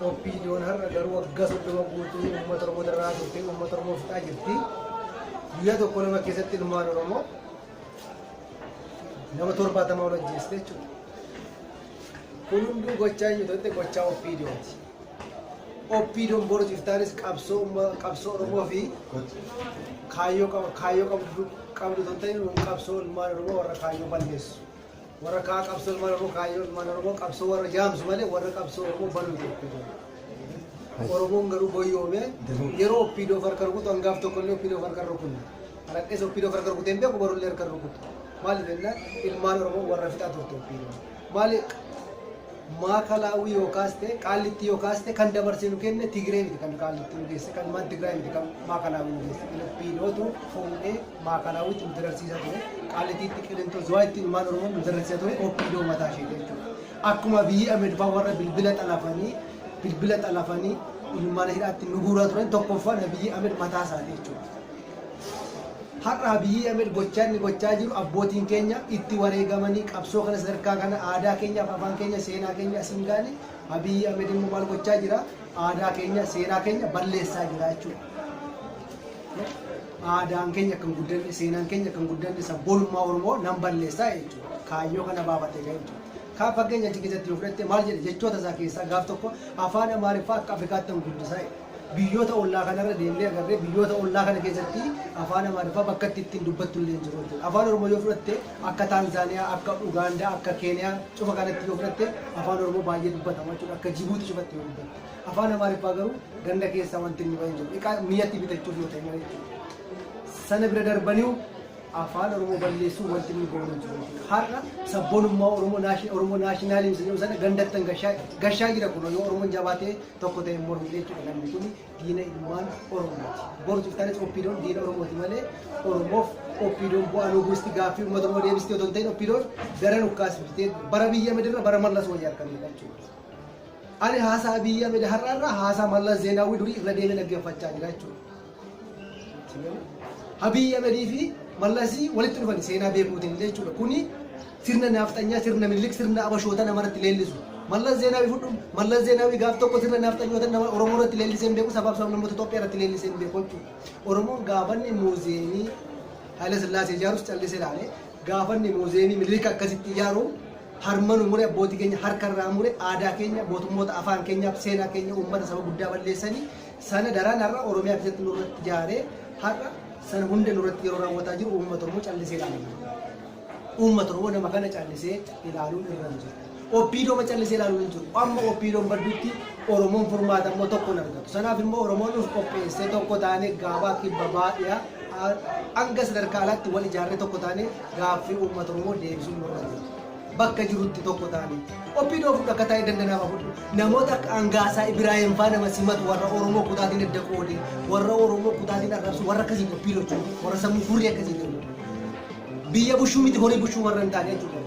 Opinion har'a garuu waggaa 30 guutuu uummata Oromoo irraa turte uummata Oromoo fixaa jirti. Guyyaa tokko nama keessatti ilmaan Oromoo nama 70 ol ajjeeste jechuudha. Kun hunduu gochaa hin jirre gochaa Opiniyooti. Opiniyoon boru jiftaanis qabsoo Oromoo fi kaayyoo qabdu ta'e qabsoo ilmaan Oromoo warra kaayyoo balleessu. Warra qabsoo ilmaan Oromoo kaayyoo ilmaan Oromoo qabsoo warra jaamsu malee warra qabsoo Oromoo baluu jechuudha. Oromoon garuu boyyoome yeroo Oppiidoo farka rukutu hangaaf tokkollee Oppiidoo farka rukunna. Alaqqees Oppiidoo farka rukuteen beeku barullee harka rukutu. Maaliif jennaan ilmaan Oromoo warra fixaa turte Oppiidoo. Maali maakalaawii yookaas ta'e qaallitti yookaas ta'e kan dabarsinu kenne Tigree miti kan qaallitti nu geesse kan maan Tigraay miti kan maakalaawii nu geesse. Oppiidootu fuudhee maakalaawiitti nu dararsiisaa ture. Qaallittiitti qilintoo zuwaayitti ilmaan Oromoo nu dararsiisaa ture Oppiidoo mataa ishee jechuudha. Akkuma biyyi Ameerikaa warra bilbila xalafanii ilmaan hidhaatti nu guuraa turan tokkoffaan biyyi Ameer mataa isaanii jechuudha. Har'a biyyi Ameer gochaa jiru abbootiin keenya itti wareegamanii qabsoo kana sadarkaa kana aadaa keenyaaf afaan keenya seenaa keenya asiin gaane biyyi Ameer immoo maal gochaa jira aadaa keenya seenaa keenya balleessaa jira jechuudha. Aadaan keenya kan guddanne seenaan keenya kan guddanne sabboonummaa Oromoo nan balleessaa jechuudha. Kaayyoo kana baafatee jechuudha. Kan fakkeenya achi keessatti yoo fudhatte maal jedhe jechoota isaa keessaa gaaf tokko afaan Amaariffaa akka Afrikaatti kan guddisaa biyyoota ollaa kanarra deemnee agarree biyyoota ollaa kana keessatti afaan Amaariffaa bakka ittiin dubbattu illee jiru jechuudha. Afaan Oromoo yoo fudhatte akka Taanzaaniyaa, akka Ugaandaa, akka Keeniyaa cufa kanatti yoo fudhatte afaan Oromoo baay'ee dubbatama jechuudha. Akka Jibuuti cufatti yoo dubbatte. Afaan Amaariffaa garuu ganda keessaa wanti inni bahin jiru. Miyyatti bitachuuf yoo ta'e jechuudha. Sana bira darbaniu afaan Oromoo balleessuu wanti inni goonu jiru. Har'a sabboonummaa Oromoo naashinaalizimii jedhamu sana gandattan gashaa jira kun yoo Oromoon jabaatee tokko ta'e mormu jechuudha. Namni kun diina ilmaan Oromooti. Boru jiftaanis Oppiidoon diina Oromooti malee Oromoof Oppiidoon bu'aa nuguusti gaaffii uummata Oromoo deebistee otoo hin ta'in Oppiidoon gara nukkaasifitee bara biyya Ameerikaa bara mallas wayyaa argamedha jechuudha. Ani haasaa biyya Ameerikaa har'aarraa haasaa mallas Zeenaawwii durii irra deemee dhaggeeffachaa jira jechuudha. Habiyya Ameerii fi mallasii walitti dhufan seenaa beekuutiin jechuudha. Kuni sirna naafxanyaa, sirna Minilik, sirna Abashoota namarratti leellisu. Mallas Zeenaawii fudhu, Mallas Zeenaawii gaaf tokko sirna naafxanyoota nama Oromoo irratti leellisee hin beeku, sabaaf namoota Itoophiyaa irratti leellisee hin beeku jechuudha. Oromoon gaafanni muuziyeemii Haayile Sillaasee ijaarus callisee ilaale, gaafanni muuziyeemii Minilik akkasitti ijaaru harmanu mure abbootii keenya harkarraa mure aadaa keenya mootummoota afaan keenyaaf seenaa keenya uummata saba guddaa balleessanii sana daraan har'a Oromiyaa keessatti nurratti ijaaree har'a sana hunda nurratti yeroo raawwataa jiru uummata Oromoo callisee ilaalaa. Uummata Oromoo nama kana callisee ilaaluun irra hin jiru. Oppiidoo callisee ilaaluun hin jiru. Amma Oppiidoon badduutti Oromoon furmaata immoo tokko hin argatu. Sanaaf immoo Oromoon nuuf qopheessee tokko taanee gaabaa kibba baadhiyaa hanga sadarkaa alaatti wal ijaarree tokko taanee gaaffii uummata Oromoo deebisuun nurra jira. Bakka jirutti tokko taanee. Oppiidoo fudhu akka taa'ee dandanaaf fudhu. Namoota akka Angaasaa Ibraahim faa nama simatu warra Oromoo kutaatiin adda qoodee warra Oromoo kutaatiin arrabsu warra akkasiin Oppiidoo jechuudha. Warra sammuu furrii akkasiin jechuudha. Biyya bushuu miti horii bushuu warra hin taane jechuudha.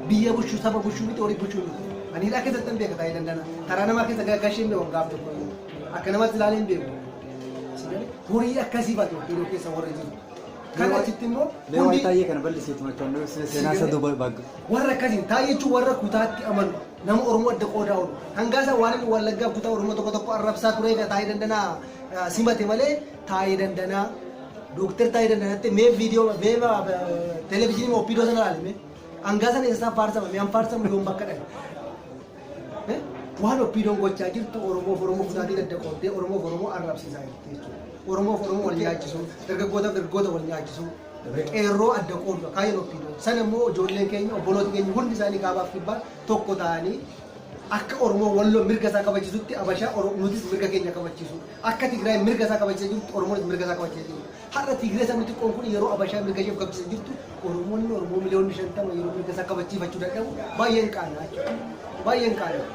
Biyya bushuu saba bushuu miti horii bushuu miti. Ani hidhaa keessatti hin beeka taa'ee dandana. Karaa namaa keessa gaggaashee hin beeku gaaf tokko. Akka namatti ilaalee hin beeku. Horii akkasii baate Oppiidoo keessa warra jiru. Kana achitti immoo hundi taayee kana bal'isiitu machoon seenaa saduu bagga. Warra akkasiin taayee jechuun warra kutaatti amanu nama Oromoo adda qoodaa oolu. Hangaasaa waan inni wallaggaa kutaa Oromoo tokko tokko arrabsaa turee taayee dandanaa simate malee taayee dandanaa dooktar taayee dandanaatti mee viidiyoo mee televezyiinii Oppiidoo sana ilaalame Hangaasaan eessaa faarsama mee faarsama yoon bakka dhabe. Waan Oppiidoon gochaa jirtu Oromoo kutaatiin adda qoodee Oromoo arrabsiisaa jirti jechuudha. Oromoo wal nyaachisu, dargaggoota wal nyaachisu, qeerroo adda qoodu kaayeen Oppiidoo. Sana immoo ijoolleen keenya obboloota keenya hundi isaanii kaabaaf kibbaan tokko ta'anii akka Oromoo walloo mirga isaa kabachiisutti Abashaa nutis mirga keenya kabachiisu. Akka Tigraay mirga isaa kabachiisaa jirtu Oromoonis mirga isaa kabachiisaa jiru. Har'a Tigree sabni xiqqoon kun yeroo Abashaa mirga ishee kabachiisaa jirtu Oromoo miliyoonni 50 yeroo mirga isaa kabachiifachuu dadhabu baay'een qaanaa jechuudha. Baay'een qaanaa.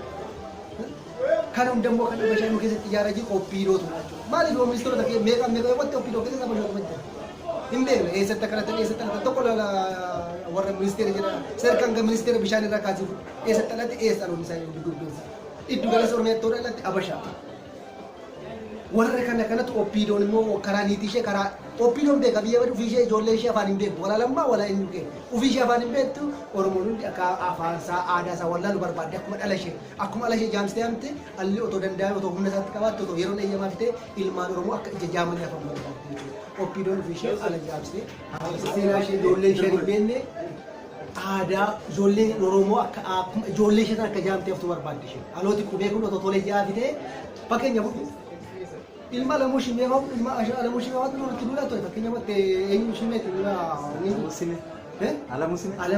Kan hundammoo kan Abashaa nu keessatti ijaaraa jiru Oppiidootu jechuudha. Maaliif yoo ministeerota meeqa wanti Oppiidoo keessa saba yoo qabate hin beekne eessatti akka tokko warra ministeera jedha sadarkaan kan ministeera bishaan irraa kaasee eessatti alatti eessa aloon isaa yoo dudduubinsa iddu galas Oromiyaatti ta'uu alatti Abashaa warra kanatu oppiidoon immoo karaa niitii ishee karaa oppiidoon beeka biyya badu ofii ishee ijoollee ishee afaan hin beektu wala lammaa wala eenyu kee ofii ishee afaan hin beektu Oromoon hundi akka afaan isaa aadaa isaa wallaalu barbaadde akkuma dhala ishee jaamsitee hamte alli otoo danda'ame otoo humna isaatti qabaatte otoo yeroo eeyyamaa fitee ilmaan Oromoo akka ija jaamanii afaan barbaadde jechuudha oppiidoon ofii ishee ala jaamsitee seenaa ishee ijoollee ishee hin beekne aadaa ijoolleen Oromoo akka ijoollee ishee akka jaamtee haftu barbaadde ishee alooti qubee kun otoo tolee jaafitee fakkeenya ilma lamu shimee hau ilma asha lamu shimee hau nuti dula to fakkinya watte eenyu shimee tula ni musime ala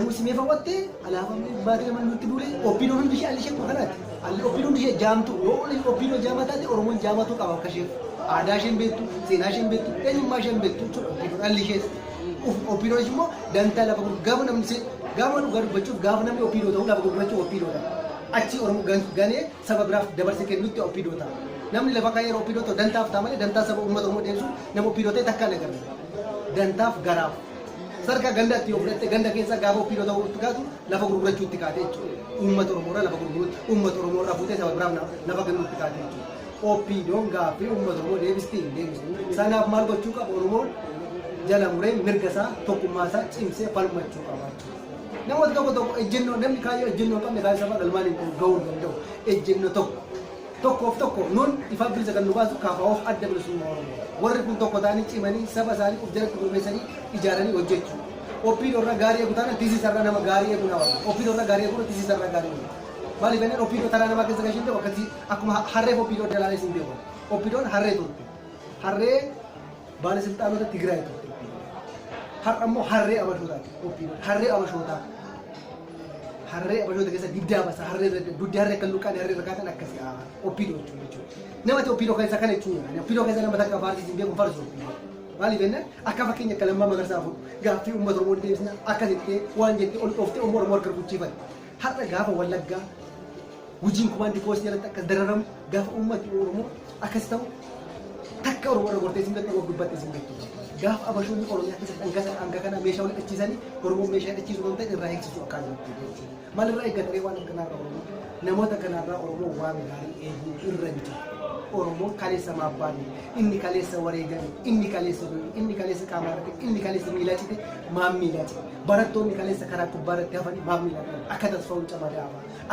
musime fa watte ala fa baade man nuti dule opino hundi shi alishe ko kanati alli opino hundi shi jamtu yo opino jamata de oromon jamatu ka wakashe ada shin betu sina shin betu eenyu ma shin betu to opino alishe opino shimo danta la gabu nam se gabu nu garu bachu gabu nam opino to la bachu opino achi oromo gane sabab raf dabarse ke nuti opino ta namni lafa kaya opino to dantaaf tamale dantaa saba ummata Oromoo deemsu nama opino ta'e takka nagar dantaaf garaaf sarka ganda itti ofirratti ganda keessa gaafa opino ta'uu itti kaatu lafa gurgurachuutti kaate jechuudha ummata Oromoo irraa lafa gurguruutti ummata Oromoo irraa fuutee saba biraaf lafa kennuutti kaate jechuudha opinoon gaaffii ummata Oromoo deebistu sanaaf maal gochuu qaba Oromoon jala muree mirga isaa tokkummaa isaa cimsee falmachuu qaba namoota tokko ejjennoo namni kaayyoo ejjennoo qabne kaayoo saba galmaan hin ga'uu hin danda'u ejjennoo tokko nun ifa bilisa kan nubaasu kaafa'oof adda bilisummaa Oromoo warri kun tokko ta'anii cimanii saba isaanii of jalatti gurmeessanii ijaaranii hojjechuu oppiidoo irra gaarii eegu taanaan tiisii sarara nama gaarii eegu nama oppiidoo irra gaarii eegu tiisii sarara gaarii eegu maaliif enneen oppiidoo taraa nama keessa gashin ta'u akkasii akkuma harreef oppiidoo dalaalee siin beeku oppiidoon harree turte harree baalasilxaanota Tigraay turte har'a immoo harree abashootaati oppiidoon harree abashootaa harree abashoota keessa diddaa basa harree duddi harree kan luqqaan harree rakkaatan akkasii oppiidoo jechuudha namatti oppiidoo keessa kana jechuudha oppiidoo keessa nama takka faartii siin beeku farsu maaliif enneen akka fakkeenya akka lammaa magarsaa fuudhu gaaffii uummata Oromoo deebisna akkasitti waan jettee ol dhooftee Oromoo harka guchiifate har'a gaafa Wallaggaa gujiin kumaan dikoosi jalatti akkas dararamu gaafa uummati Oromoo akkas ta'u takka Oromoo irra gortee siin beektu gubbattee siin beektu gaafa abashoonni Oromiyaa keessatti hanga kana meeshaa wal dhachiisanii Oromoo meeshaa dhachiisuu kan ta'e irraa eegsisuu akkaan jirti maalirraa eeggatee waan akkanarraa Oromoo namoota kanarraa Oromoo waan gaarii eeguu irra jiru Oromoo kaleessa maabbaanii inni kaleessa wareeganii inni kaleessa inni kaleessa qaamaa irratti inni kaleessa miilaa cite maam miilaa cite barattoonni kaleessa karaa kubbaa irratti hafanii maam miilaa cite akka tasfa'uun camadaa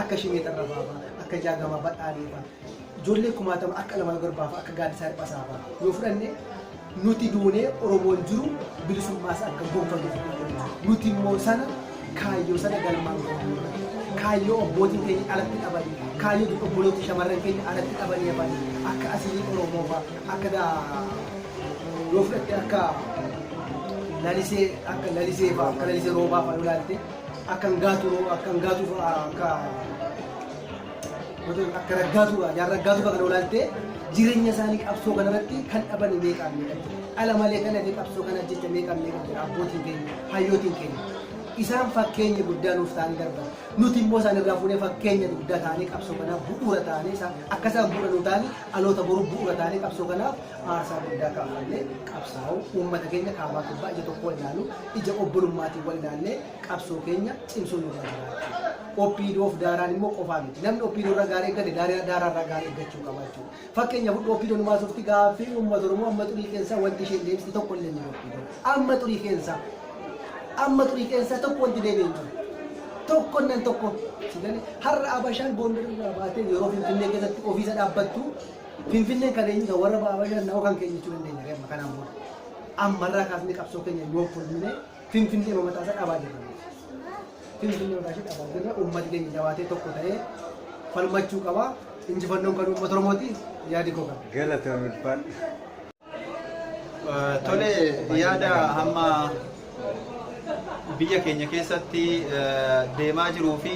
akka shimee xarrafaa akka jaagamaa badhaadhee ijoollee kumaatama akka lamaa garbaa akka gaaddisaa dhiphasaa yoo fudhanne nuti duunee Oromoon jiru bilisummaas akka gonfatu nuti immoo sana kaayyoo sana galmaan kaayyoo abbootiin keenya alatti dhabanii kaayyoo obboloota shamarran keenya alatti dhabanii hafanii akka asii Oromoo fa'a akka yoo fudhatte akka lalisee fa'a akka lalisee roobaa fa'a yoo ilaalte akka ngaatu fa'a akka raggaatu jaarraa raggaatu fa'a kan ilaalte jireenya isaanii qabsoo kanarratti kan dhaban meeqaan ala malee kana qabsoo kana jecha meeqaan jira abbootiin keenya hayyootiin keenya isaan fakkeenya guddaa nuuf ta'anii darban nuti immoo isaan irraa fuudhee fakkeenya guddaa ta'anii qabsoo kanaaf bu'uura ta'anii akka isaan bu'uura nu ta'anii dhaloota boruu bu'uura ta'anii qabsoo kanaaf aarsaa guddaa kaafallee qabsaa'u uummata keenya kaabaa kibbaa ija tokko ilaalu ija obbolummaatiin wal ilaallee qabsoo keenya cimsuu nu barbaada. Oppiidoof daaraan immoo qofaa miti namni oppiidoo irra gaarii eeggate daaraa irraa gaarii eeggachuu qaba jechuudha. Fakkeenya fudhu oppiidoon maasofti gaaffii uummata Oromoo amma xurii keessaa wanti isheen deemsiti tokko illee ni oppiidoo amma xurii keessaa tokko wanti deebiin jiru tokko nan tokko har'a Abashaan boondarri irraa baatee yeroo Finfinnee keessatti ofiisa dhaabbattu Finfinneen kan eenyu ta'u warra Abashaan nama kan keenya jechuu dandeenya reemma kanaan booda ammarraa kaasnee qabsoo keenya yoo fulmine Finfinnee mataa isaa dhabaa jirra. Finfinnee mataa ishee dhabaa jirra uummati keenya jabaatee tokko ta'ee falmachuu qaba injifannoon kan uummata Oromooti yaadi koo qaba. Galatoomii tole yaada hamma biyya keenya keessatti deemaa jiruu fi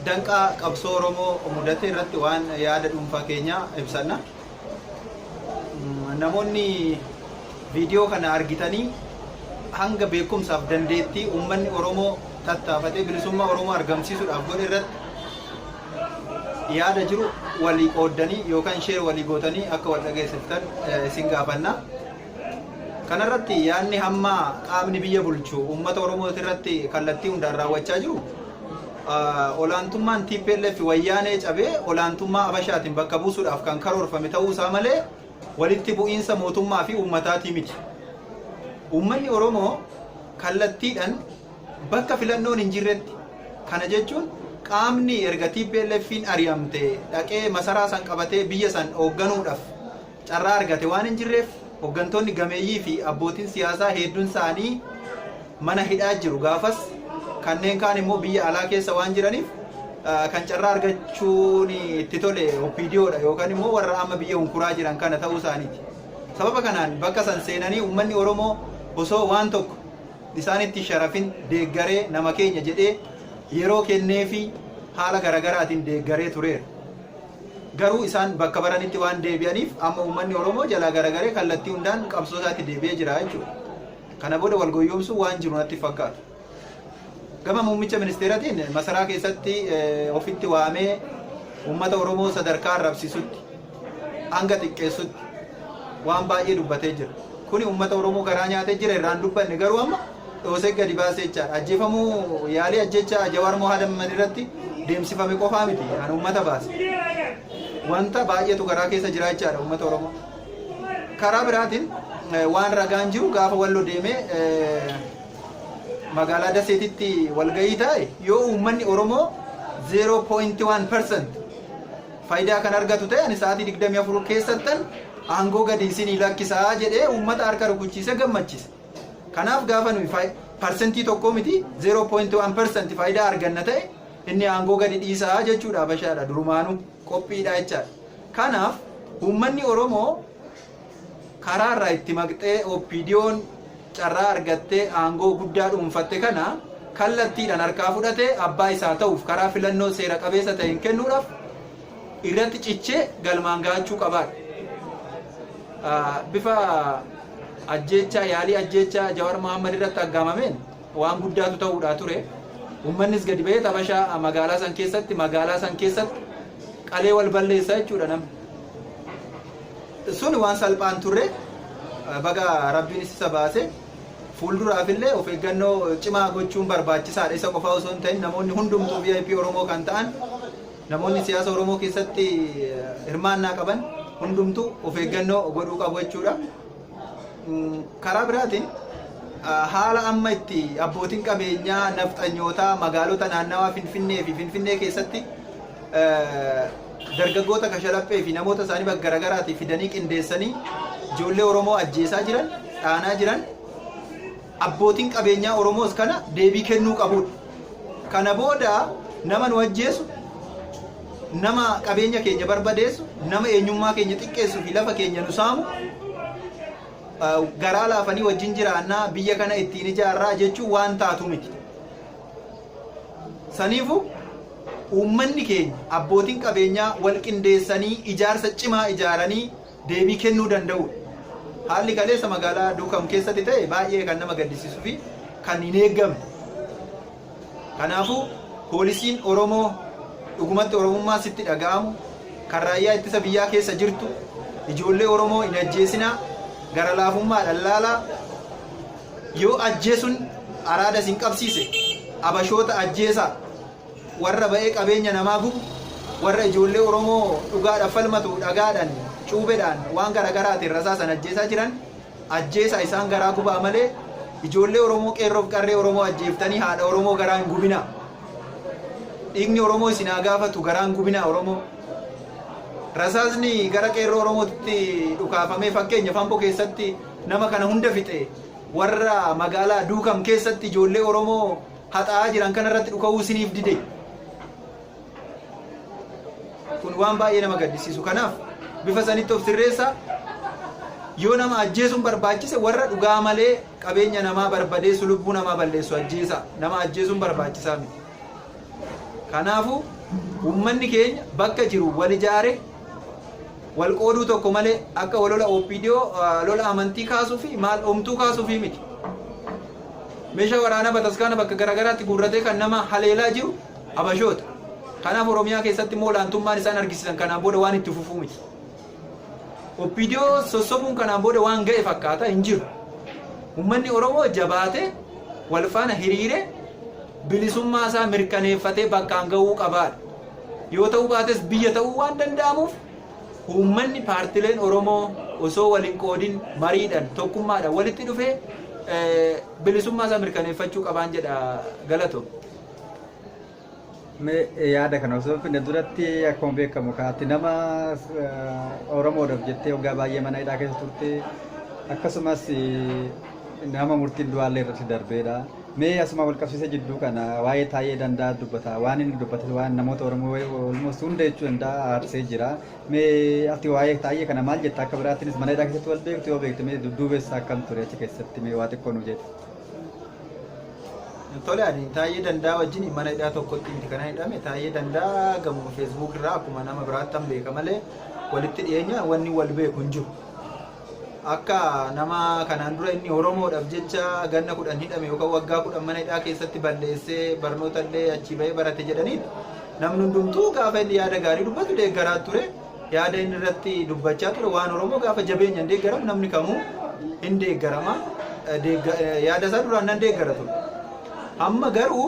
danqaa qabsoo Oromoo mudate irratti waan yaada dhuunfaa keenya ibsanna. Namoonni viidiyoo kana argitanii hanga beekumsaaf dandeettii uummanni Oromoo tattaafatee bilisummaa Oromoo argamsiisuudhaaf godhe irratti yaada jiru walii qooddanii yookaan share walii gootanii akka wal dhageessiftan isin gaafanna. Kanarratti yaadni hamma qaamni biyya bulchu uummata Oromoo irratti kallattii hundaan raawwachaa jiru olaantummaan TPLF wayyaanee cabee olaantummaa Abashaatiin bakka buusuudhaaf kan karoorfame ta'uu isaa malee walitti bu'iinsa mootummaa fi uummataatii miti. Uummanni Oromoo kallattiidhaan bakka filannoon hin jirretti kana jechuun qaamni erga TPLF'n ari'amte dhaqee masaraa san qabatee biyya san hoogganuudhaaf carraa argate waan hin jirreef hooggantoonni gameeyyii fi abbootiin siyaasaa hedduun isaanii mana hidhaa jiru. Gaafas kanneen kaan immoo biyya alaa keessa waan jiraniif kan carraa argachuun itti tole OPDOdha yookaan immoo warra amma biyya hunkuraa jiran kana ta'uu isaaniiti. Sababa kanaan bakka san seenanii uummanni Oromoo osoo waan tokko isaanitti sharafin deeggaree nama keenya jedhee yeroo kennee fi haala garagaraatiin deeggaree tureera. Garuu isaan bakka baranitti waan deebi'aniif amma uummanni Oromoo jalaa garagaree kallattii hundaan qabsoo isaatti deebi'ee jira jechuudha. Kana booda wal goyyomsuu waan jiru natti fakkaata. Gama muummicha ministeeratiin masaraa keessatti ofitti waamee uummata Oromoo sadarkaa arrabsisutti hanga xiqqeessutti waan baay'ee dubbatee jira. Kuni uummata Oromoo garaa nyaatee jira irraan dubbanne garuu amma dhoosee gadi baasee jechaadha. Ajjeefamuu yaalii ajjechaa Jawaar Mohaammed irratti deemsifame qofaa miti kan uummata baase. Wanta baay'eetu garaa keessa jira jechaadha uummata Oromoo. Karaa biraatiin waan ragaan jiru gaafa Walloo deemee magaalaa Daseetitti walgahii taa'e yoo uummanni Oromoo 0.1% faayidaa kan argatu ta'e ani sa'aatii 24 keessattan aangoo gadi isinii lakkisaa jedhee uummata harka rukuchiise gammachiise. Kanaaf gaafa nuyi parsentii tokko miti 0.1% faayidaa arganna ta'e inni aangoo gadi dhiisaa jechuudha Abashaadha durumaanuu qophiidha jechaadha. Kanaaf uummanni Oromoo karaa irraa itti maqxee OPDO'n carraa argattee aangoo guddaa dhuunfatte kana kallattiidhaan harkaa fudhatee abbaa isaa ta'uuf karaa filannoo seera qabeessa ta'een kennuudhaaf irratti cichee galmaan gahachuu qabaadha. Bifa ajjechaa yaalii ajjechaa Jawaar Mohaammed irratti aggaamameen waan guddaatu ta'uudhaa ture. Uummannis gadi ba'ee Abashaa magaalaa san keessatti qalee wal balleessaa jechuudha namni. Sun waan salphaan turre baga rabbiin isa baase fuulduraafillee of eeggannoo cimaa gochuun barbaachisaadha. Isa qofaa osoo hin ta'in namoonni hundumtuu VIP Oromoo kan ta'an namoonni siyaasa Oromoo keessatti hirmaannaa qaban hundumtuu of eeggannoo godhuu qabu jechuudha. Karaa biraatiin haala amma itti abbootiin qabeenyaa nafxanyootaa magaalota naannawaa Finfinnee fi Finfinnee keessatti dargaggoota kashalaphee fi namoota isaanii bakka garaagaraatii fidanii qindeessanii ijoollee Oromoo ajjeesaa jiran, dhaanaa jiran abbootiin qabeenyaa Oromoos kana deebii kennuu qabudha. Kana booda nama nu ajjeesu, nama qabeenya keenya barbadeessu, nama eenyummaa keenya xiqqeessu fi lafa keenya nu saamu garaa laafanii wajjin jiraannaa biyya kana ittiin ijaarraa jechuun waan taatu miti. Saniifu uummanni keenya abbootiin qabeenyaa wal qindeessanii ijaarsa cimaa ijaaranii deebii kennuu danda'u. Haalli kaleessa magaalaa Duukam keessatti ta'e baay'ee kan nama gaddisiisuu fi kan hin eeggamne. Kanaafuu poolisiin Oromoo dhugumatti Oromummaa sitti dhaga'amu kan raayyaa ittisa biyyaa keessa jirtu ijoollee Oromoo hin ajjeesinaa gara laafummaa dhallaalaa yoo ajjeesuun araada sin qabsiise Abashoota ajjeesaa warra ba'ee qabeenya namaa gubu warra ijoollee Oromoo dhugaadhaaf falmatu dhagaadhaan cuubeedhaan waan garaagaraatiin rasaasan ajjeesaa jiran ajjeesaa isaan garaa gubaa malee ijoollee Oromoo qeerroof qarree Oromoo ajjeeftanii haadha Oromoo garaa hin gubinaa. Dhiigni Oromoo isin haa gaafatu garaa hin gubinaa Oromoo. Rasaasni gara qeerroo Oromootti dhukaafamee fakkeenya Famboo keessatti nama kana hunda fixe warra magaalaa Duukam keessatti ijoollee Oromoo haxaa'aa jiran kanarratti dhuka'uu isiniif dide. Kun waan baay'ee nama gaddisiisu. Kanaaf bifa sanitti of sirreessa. Yoo nama ajjeesuun barbaachise warra dhugaa malee qabeenya namaa barbadeessu lubbuu namaa balleessu ajjeesa. Nama ajjeesuun barbaachisaa miti. Kanaafuu uummanni keenya bakka jiru wal ijaare wal qooduu tokko malee akka walola OPDO lola amantii kaasuu fi maal omtuu kaasuu fi miti. Meeshaa waraanaa bataskaana bakka garagaraatti guurratee kan nama haleelaa jiru Abashoota. Kanaaf Oromiyaa keessatti immoo olaantummaan isaan argisiisan kanaan booda waan itti fufuu miti. OPDO sossobuun kanaan booda waan ga'e fakkaata hin jiru. Uummanni Oromoo jabaatee wal faana hiriiree bilisummaa isaa mirkaneeffatee bakkaan ga'uu qabaadha. Yoo ta'uu baates biyya ta'uu waan danda'amuuf uummanni paartileen Oromoo osoo waliin qoodin mariidhaan tokkummaadhaan walitti dhufee bilisummaa isaa mirkaneeffachuu qabaan jedha Galatoo. Yaada kana osoo finne duratti akkuma beekamu kaatti nama Oromoodhaaf jettee waggaa baay'ee mana hidhaa keessa turte akkasumas nama murtiin du'aallee irratti darbeedha. Mee asuma wal qabsiisee jidduu kana waa'ee taa'ee danda'a dubbata waan inni dubbate waan namoota Oromoo olmoos hunda jechuu danda'a aarsee jira. Mee ati waa'ee taa'ee kana maal jetta akka biraattinis mana hidhaa keessatti wal beektu yoo beekte mee dudduubeessa akkam ture achi keessatti mee waa xiqqoo nu jedhe. Tole ani taa'ee danda'a wajjin mana hidhaa tokkotti miti kana hidhame taa'ee danda'a gamoo Facebook irraa akkuma nama biraatti beeka malee walitti dhiyeenya wanni wal beeku hin jiru. Akka nama kanaan dura inni Oromoodhaaf jecha ganna 10 hidhame yookaan waggaa 10 mana hidhaa keessatti balleessee barnoota illee achi bahee barate jedhaniin namni hundumtuu gaafa inni yaada gaarii dubbatu deeggaraa ture. Yaada inni irratti dubbachaa ture waan Oromoo gaafa jabeenya hin deeggaramu namni kamuu hin deeggarama. Yaada isaa duraan nan deeggara ture. Amma garuu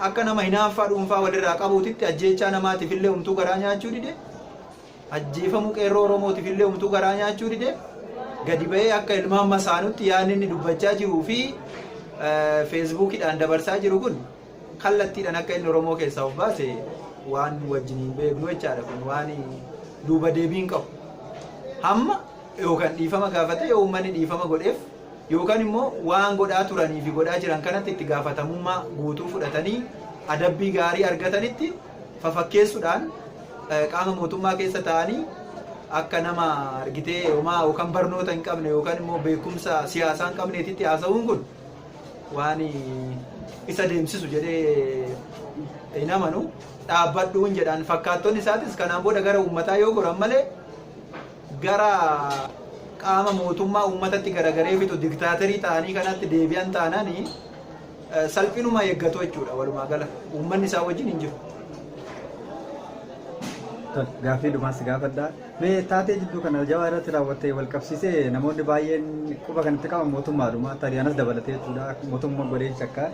akka nama hinaaffaa dhuunfaa walirraa qabuutitti ajjeechaa namaatiif illee humtuu garaa nyaachuu dide. Ajjeefamuu qeerroo Oromootiif illee humtuu garaa nyaachuu dide. Gadi bahee akka ilmaan masaanutti yaadni inni dubbachaa jiruu fi feesbuukidhaan dabarsaa jiru kun kallattiidhaan akka inni Oromoo keessaa of baase waan wajjiniin beeknu jechaadha. Kun waan duuba deebiin qabu. Hamma yookaan dhiifama gaafate yoo uummanni dhiifama godheef yookaan immoo waan godhaa turanii fi godhaa jiran kanatti itti gaafatamummaa guutuu fudhatanii adabbii gaarii argatanitti fafakkeessuudhaan qaama mootummaa keessa ta'anii akka nama argitee yookaan barnoota hin qabne yookaan immoo beekumsa siyaasaa hin qabneetitti haasa'uun kun waan isa deemsisu jedhee hin amanu dhaabbadhuun jedhaan fakkaattonni isaatis kanaan booda gara uummataa yoo goran malee gara qaama mootummaa uummatatti garagaree fitu diktaaterii ta'anii kanatti deebi'an taanaanii salphinuma eeggatu jechuudha walumaa gala uummanni isaa wajjin hin jiru. Gaaffii dhumaas gaafadhaa. Mee taatee jidduu kana jawaa irratti raawwattee wal qabsiisee namoonni baay'een quba kanatti qaban mootummaadhuma tariyaanas dabalatee jechuudha mootummaa godhee shakka.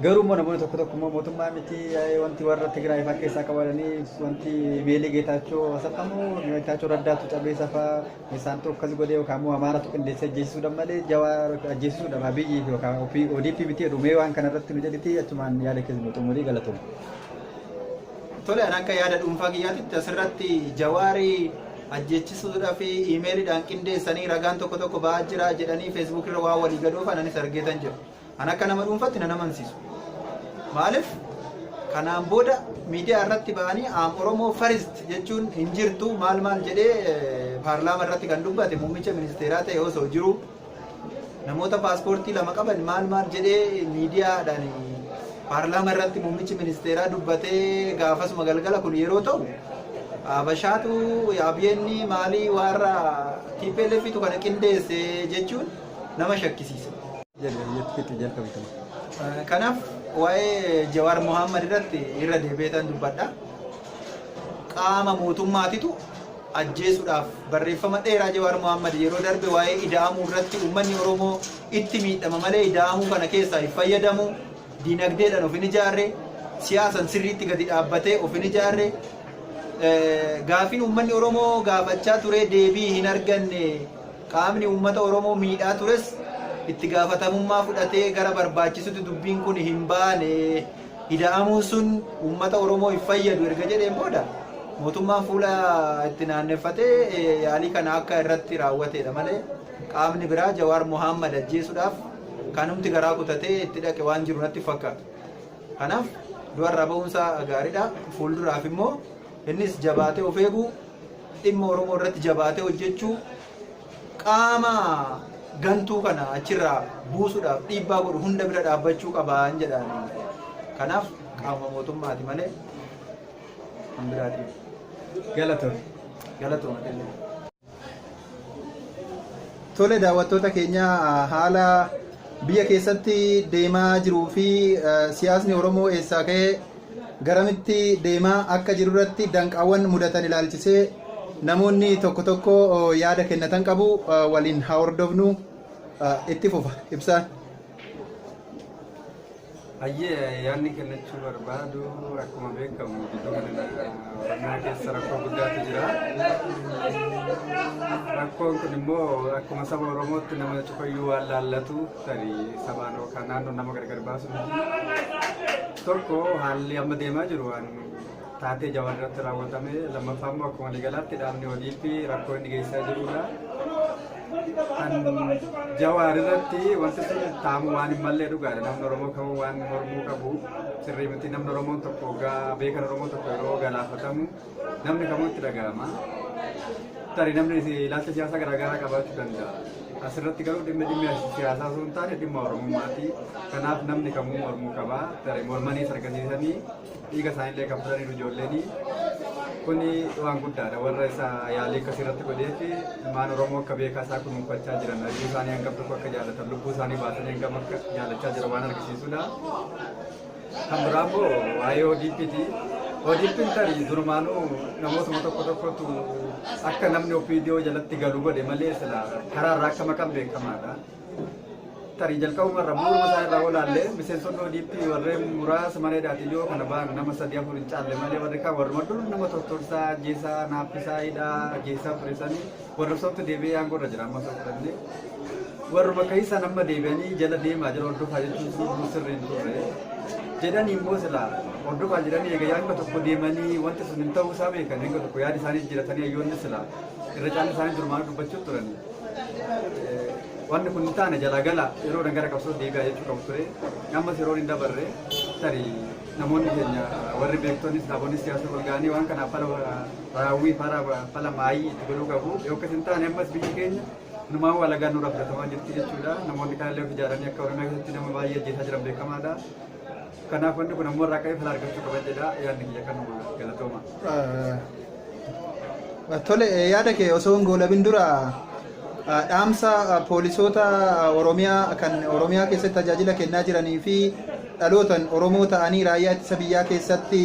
Garuu immoo namoonni tokko tokko immoo mootummaa miti wanti warra Tigraay fa'aa keessaa qabatanii wanti meelii Geetaachoo asaffamu Geetaachoo Raddaatu cabeessa fa'aa isaan tokko akkas godhee yookaan immoo Amaaratu qindeessee ajjeesisuudhaan malee jawaa ajjeesisuudhaan biyyi yookaan ODP miti jedhu mee waan kanarratti nu jedhiti achumaan yaada keessa xumurii galatoomna. Tole akka yaada dhuunfaa kiyyaatitti asirratti jawaarii ajjeechisuudhaa fi iimeeliidhaan qindeessanii ragaan tokko tokko ba'aa jira jedhanii feesbuuk irra waa walii gadoof anis argeetan jiru. An akka nama dhuunfaatti nan amansiisu. Maaliif kanaan booda miidiyaa irratti ba'anii Oromoo First jechuun hin jirtu maal jedhee paarlaamaa irratti kan dubbate muummicha ministeeraa ta'e osoo jiru namoota paaspoortii 2 qaban maal jedhee miidiyaadhaan paarlaamaa irratti muummichi ministeeraa dubbatee gaafasuma galgala kun yeroo ta'u Abashaatu yaabyenni maalii warra TPLFitu kana qindeesse jechuun nama shakkisiisa. Kanaaf waa'ee Jawaar Mohaammed irratti irra deebi'eetan dubbadha. Qaama mootummaatitu ajjeesuudhaaf barreeffama dheeraa Jawaar Mohaammed yeroo darbe waa'ee ida'amuu irratti uummanni Oromoo itti miidhama malee ida'amuu kana keessaa hin fayyadamu. Dinagdeedhaan of hin ijaarre, siyaasan sirriitti gadi dhaabbatee of hin ijaarre, gaafiin uummanni Oromoo gaafachaa ture deebii hin arganne, qaamni uummata Oromoo miidhaa tures itti gaafatamummaa fudhatee gara barbaachisutti dubbiin kun hin baane, ida'amuun sun uummata Oromoo hin fayyadu erga jedheen booda mootummaan fuula itti naanneffatee yaalii kana akka irratti raawwateedha malee qaamni biraa Jawaar Mohaammed ajjeesuudhaaf kanumti garaa kutatee itti dhaqe waan jiru natti fakkaata. Kanaaf du'arraa ba'uunsaa gaariidha. Fuulduraaf immoo innis jabaatee of eeguu dhimma Oromoo irratti jabaatee hojjechuu qaama gantuu kana achirraa buusuudhaaf dhiibbaa godhu hunda bira dhaabbachuu qabaan jedhaan. Kanaaf qaama mootummaati malee kan biraatiif. Galatooma. Tole daawwattoota keenya haala biyya keessatti deemaa jiruu fi siyaasni Oromoo eessaa ka'ee garamitti deemaa akka jiru irratti danqaawwan mudatan ilaalchisee namoonni tokko tokko yaada kennatan qabu waliin haa hordofnu itti fufa ibsaan. Ayyee yaadni kennachuu barbaadu akkuma beekamu gidduu kana Oromiyaa keessa rakkoo guddaatu jira. Rakkoon kun immoo akkuma saba Oromootti nama cufayyuu waan laallatu tarii sabaan yookaan naannoo nama gargar baasu miti. Tokko haalli amma deemaa jiru waan taatee Jawaar irratti raawwatame, lammaffaa immoo akkuma waliigalaatti dhaabni ODP rakkoo inni geessaa jirudha. Kan Jawaar irratti wanti sun taamu waan hin mallee dhugaadha. Namni Oromoo kamuu waan mormuu qabu sirrii miti. Namni Oromoon tokko beekan Oromoon tokko yeroo galaafatamu namni kamuu itti dhaga'ama. Tarii namni ilaalcha siyaasaa garaagaraa qabaachuu danda'a. Asirratti garuu dhimmi siyaasaa osoo hin taane dhimma Oromummaati. Kanaaf namni kamuu mormuu qaba. Tarii mormanii sargasiisanii dhiiga isaaniillee kan fudhaniiru ijoolleen. Kuni waan guddaadha. Warra isaa yaalii akkasii irratti godhee fi ilmaan Oromoo akka beekaa isaa kunuunfachaa jiran, lubbuu isaanii hangam tokko akka jaallatan, lubbuu isaanii baasanii hangam akka jaallachaa jiran waan argisiisudha. Kan biraa immoo waa'ee ODP'ti. ODP'n tarii durumaanuu namootuma tokko tokkotu akka namni OPDO jalatti galu godhe malee sila karaarraa akka maqaan beekamaadha. Tarii jalqabumarra bu'uuruma isaa irraa olaallee miseensonni ODP warreen muraasa maneedhaati yoo kana ba'an nama 3-4 hin caalle malee warri kaan warruma dur nama tortorsaa, ajjeesaa, naaffisaa, hidhaa, ajjeesaa turesanii warra sooftu deebi'ee aangoo irra jira amma sooftanne. Warruma keessaa nama deebi'anii jala deemaa jira hordofaa jechuun sirrii hin turre. Jedhanii immoo sila hordofaa jedhanii egaa yaaduma tokko deemanii wanti sun hin ta'uu isaa beekan egaa tokko yaada isaanii jiratanii hayyoonni sila irra caalli isaanii durumaan dubbachuu turani. Wanti kun hin taane jalaa gala yeroo gara qabsoo deebi'aa jechuu qabu ture. Ammas yeroo hin dabarre tarii namoonni keenya warri beektonnis dhaabonnis siyaasa wal ga'anii waan kanaaf raawwii fala maayii itti godhuu qabu. Yoo akkas hin taane ammas biyyi keenya numaan walagaan nurraa fudhatamaa jirti jechuudha. Namoonni kanallee of ijaaranii akka Oromiyaa keessatti nama baay'ee ajjeesaa jiran beekamaadha. Kanaaf wanti kun ammoo irraa qabee fala argachuu qaba jedha yaadni kiyya kanuma galatooma. Tole yaada kee osoo hin goolabin dura dhaamsa poolisoota Oromiyaa kan Oromiyaa keessatti tajaajila kennaa jiranii fi dhalootan Oromoo ta'anii raayyaa ittisa biyyaa keessatti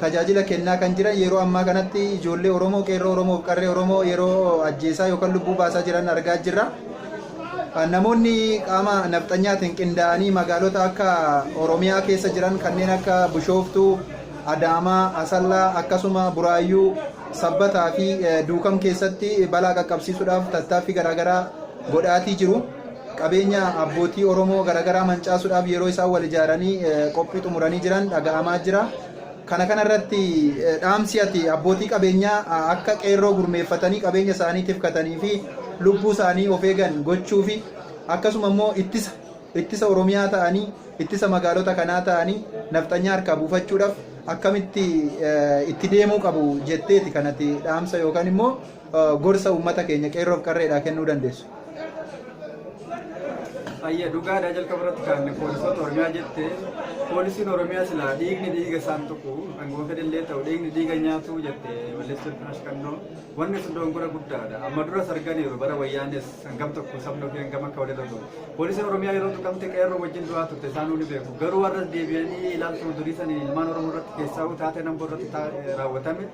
tajaajila kennaa kan jiran yeroo ammaa kanatti ijoollee Oromoo, qeerroo Oromoo fi qarree Oromoo yeroo ajjeesaa yookaan lubbuu baasaa jiran argaa jirra. Namoonni qaama nafxanyaatiin qindaa'anii magaalota akka Oromiyaa keessa jiran kanneen akka Bishooftuu, Adaamaa, Asallaa akkasuma Buraayyuu, Sabbataa fi Duukam keessatti balaa qaqqabsiisuudhaaf tattaaffii garaagaraa godhaatii jiru. Qabeenya abbootii Oromoo garaagaraa mancaasuudhaaf yeroo isaan wal ijaaranii qophii xumuranii jiran dhaga'amaa jira. Kana kanarratti dhaamsi ati abbootii qabeenyaa akka qeerroo gurmeeffatanii qabeenya isaanii tifkatanii fi lubbuu isaanii of eegan gochuu fi akkasuma immoo ittisa Oromiyaa ta'anii ittisa magaalota kanaa ta'anii nafxanyaa harkaa buufachuudhaaf akkamitti itti deemuu qabu jetteeti kanatti dhaamsa yookaan immoo gorsa uummata keenya qeerroof qarreedhaa kennuu dandeessu. Ayyee dhugaadhaa jalqaba irratti kan poolisoota Oromiyaa jette poolisiin Oromiyaa silaa dhiigni dhiiga isaan tuqu hangoo fedhillee ta'u dhiigni dhiiga nyaatu jette malleessuun ashkannoo wanni sun dogongora guddaadha. Amma dura sarganiiru bara wayyaanes hangam tokko sabni ofii hangam akka walirra jiru. Poolisiin Oromiyaa yeroo tuqamte qeerroo wajjin du'aa turte isaanuu ni beeku. Garuu warra deebi'anii ilaalchuma durii sanii ilmaan Oromoo irratti keessaa taatee namboo irratti raawwatame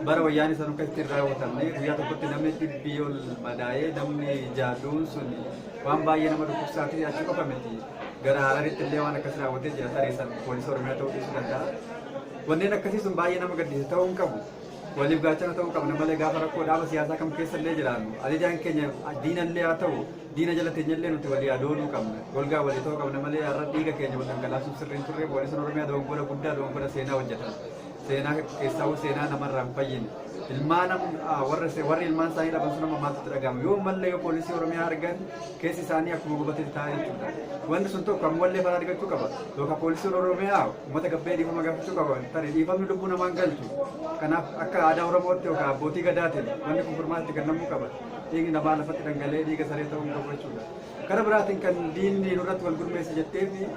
bara wayyaanii sanuu keessatti hin raawwatamne guyyaa tokkotti namni dhibbii ol madaa'ee namni jaalluun sun waan baay'ee nama dhukkubsaatee achi qofa miti. Gara Hararitti illee waan akkas raawwatee jira tareessan poolisii Oromiyaa ta'uu dhiisuu danda'a. Wanneen akkasii sun baay'ee nama gaddisiisa ta'uu hin qabu. Waliif gaachana ta'uu qabna malee gaafa rakkoo dhaaba siyaasaa kam keessa illee jiraannu. Ajajaan keenya diinallee haa ta'u diina jala teenyallee nuti walii adoonuu qabna. Golgaa walii ta'uu qabna malee har'a dhiiga keenya wal dhangalaasuuf sirriin turre poolisiin Oromiyaa dogongora guddaa dogongora seenaa hojjetan. Seenaa keessaa seenaa namarraa hin fayyine. Ilmaan warri ilmaan isaanii dhaban sun nama maatutti dhagahamu. Yoo mallee yoo poolisii Oromiyaa argan keessi isaanii akkuma gubatee taa'ee jechuudha. Wanti sun tokko ammallee fara argachuu qaba. Yookaan poolisiin Oromiyaa uummata gabbee dhiifama gaafachuu qaba. Tarii dhiifamni lubbuu namaan galchu. Kanaaf akka aadaa Oromootti yookaan abbootii gadaatiin wanti kun furmaatti kennamuu qaba. Dhiigni namaa lafatti dhangalee dhiiga saree ta'uu qabu jechuudha. Karaa biraatiin kan diinni nurratti wal gurmeesse jetteefi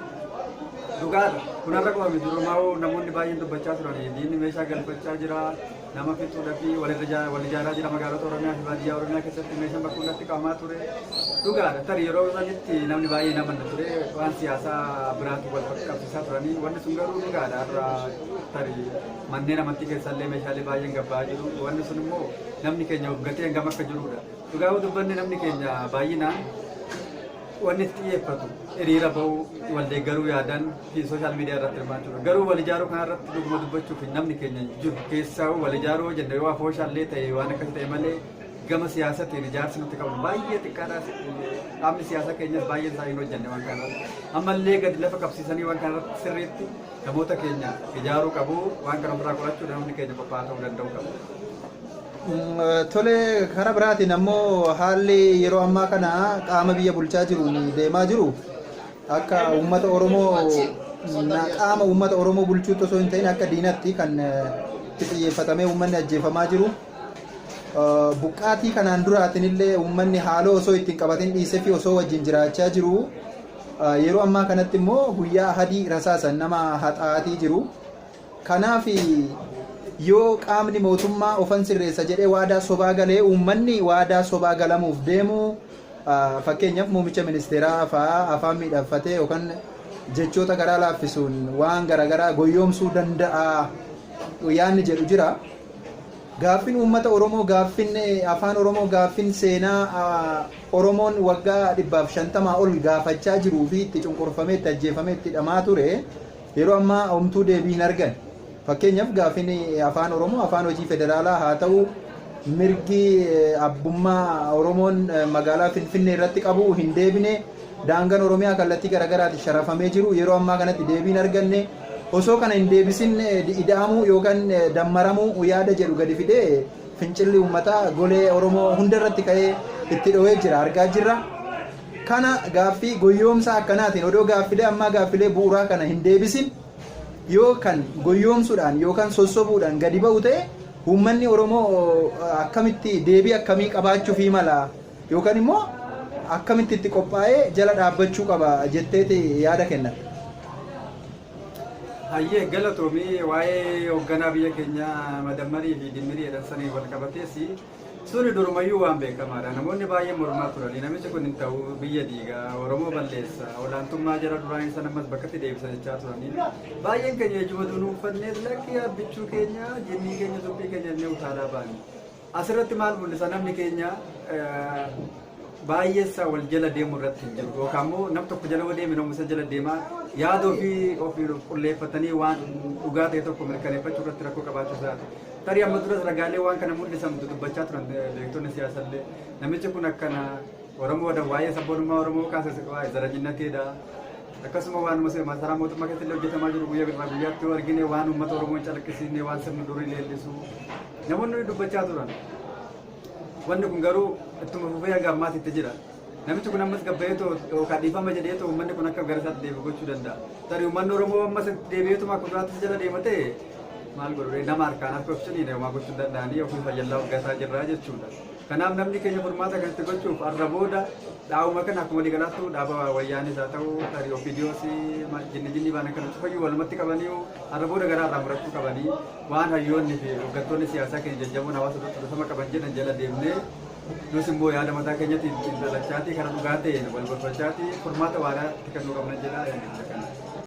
dhugaadha. Kunarra qabame durumaa namoonni baay'een dubbachaa turani. Diinni meeshaa galfachaa jira. Nama fixuudha fi wal ijaaraa jira magaalota Oromiyaa fi baadiyyaa Oromiyaa keessatti meeshaan bakka hundatti qabamaa ture. Dhugaadha. Tarii yeroo sanitti namni baay'ee namanna ture waan siyaasaa biraatu wal qabsiisaa turanii. Wanni sun garuu dhugaadha. Har'a tarii manneen amantii keessallee meeshaalee baay'een gabbaa jiru. Wanni sun immoo namni keenya of gatee hangam akka jirudha. Dhugaa dubbanni namni keenya baay'inaan wanni itti xiyyeeffatu hiriira bahuu waldeeggaruu yaadan fi sooshaal miidiyaa irratti hirmaachuudha. Garuu wal ijaaruu kana irratti dhuguma dubbachuuf namni keenya jiru keessaa wal ijaaruu jenne yoo afooshaallee ta'e waan akkas ta'e malee gama siyaasatiin ijaarsi nuti qabnu baay'ee xiqqaadha. Dhaabni siyaasa keenyas baay'een isaa hin hojjenne waan kana irratti. Ammallee gadi lafa qabsiisanii waan kana irratti sirriitti namoota keenya ijaaruu qabu waan kana ofirraa qorachuu namni keenya qophaa'aa ta'uu danda'u qabu. Tole karaa biraatiin ammoo haalli yeroo ammaa kana qaama biyya bulchaa jiru deemaa jiru akka uummata Oromoo qaama uummata Oromoo bulchuutti osoo hin ta'in akka diinatti kan itti xiyyeeffatamee uummanni ajjeefamaa jiru. Buqqaatii kanaan duraatiin illee uummanni haaloo osoo ittiin qabatin dhiisee fi osoo wajjin jiraachaa jiru. Yeroo ammaa kanatti immoo guyyaa hadii rasaasan nama haxaatii jiru. Kanaaf yoo qaamni mootummaa ofan sirreessa jedhee waadaa sobaa galee uummanni waadaa sobaa galamuuf deemu fakkeenyaaf muummicha ministeeraa fa'aa afaan miidhagfatee yookaan jechoota garaa laaffisuun waan garaagaraa goyyoomsuu danda'a yaanni jedhu jira. Gaaffin uummata Oromoo gaaffin afaan Oromoo gaaffin seenaa Oromoon waggaa 150 ol gaafachaa jiruu fi itti cunqurfamee itti ajjeefamee itti hidhamaa ture yeroo ammaa homtuu deebii hin argan. Fakkeenyaaf gaaffin afaan Oromoo afaan hojii federaalaa haa ta'u mirgi abbummaa Oromoon magaalaa Finfinnee irratti qabu hin deebine daangaan Oromiyaa kallattii garaagaraatiin sharafamee jiru yeroo ammaa kanatti deebii hin arganne osoo kana hin deebisin ida'amuu yookaan dammaramuu yaada jedhu gadi fidee fincilli uummataa golee Oromoo hunda irratti ka'ee itti dho'ee jira argaa jirra. Kana gaaffii goyyoomsa akkanaatiin odoo gaaffilee ammaa gaaffilee bu'uuraa kana hin deebisin yookaan goyyoomsuudhaan yookaan sossobuudhaan gadi ba'u ta'e uummanni Oromoo akkamitti deebii akkamii qabaachuu fi mala yookaan immoo akkamitti itti qophaa'ee jala dhaabbachuu qaba jetteeti yaada kennan. Hayyee galatoomii waa'ee hoogganaa biyya keenyaa madammarii fi dimmirii jedhansanii wal qabatees suni durumayyuu waan beekamaadha. Namoonni baay'ee mormaa turanii namichi kun hin ta'u biyya diigaa Oromoo balleessa olaantummaa jara duraan isa namas bakkatti deebisa jechaa turanii baay'een keenya ijuma dunuuffannee lakki abbichuu keenya jinnii keenya dubbii keenya illee utaalaa baani. Asirratti maal mul'isa namni keenya baay'eessa wal jala deemu irratti hin jiru yookaan immoo nam tokko jala deeme namusa jala deemaa yaada ofii qulleeffatanii waan dhugaa ta'e tokko mirkaneeffachuu irratti rakkoo qabaachuu isaati. Tarii amma duras ragaalee waan kana mul'isan dubbachaa turan beektonni siyaasallee namichi kun akkana Oromoodha waa'ee sabboonummaa Oromoo kaasase waa'ee zarajinnateedha. Akkasuma waan masaraa mootummaa keessatti hojjetamaa jiru guyyaa birraa guyyaatti yoo argine waan uummata Oromoo hin calaqqisiisne waan sirni durii leellisu namoonni dubbachaa turan. Wanni kun garuu ittuma fufee hanga ammaatitti jira. Namichi kun ammas gabbaa'eetoo yookaan dhiifama jedheetoo uummanni kun akka gara isaatti deebi'u gochuu danda'a. Tarii uummanni Oromoo ammas deebi'eetuma kuduraattis jala deematee maal godhu nama harkaan harka ofshanii namaa gochuu danda'anii ofii fayyallaa hoggataa jirraa jechuudha. Kanaaf namni keenya furmaata kanatti gochuuf arra booda dhaabuma kana akkuma waliigalaattuu dhaaba wayyaanis haa ta'u tarii ofiidiyoos jinni baan akkana cufayyuu walumatti qabanii arra booda garaa irraa murachuu qabanii waan hayyoonni fi hoggantoonni siyaasaa keenya jajjaboon hawaasa tursama qaban jedhan jala deemnee nus immoo yaada mataa keenyatti xiinxalachaatii kana dhugaa ta'een wal gorfachaatii furmaata waaraatti kennuu qabna jedhaa.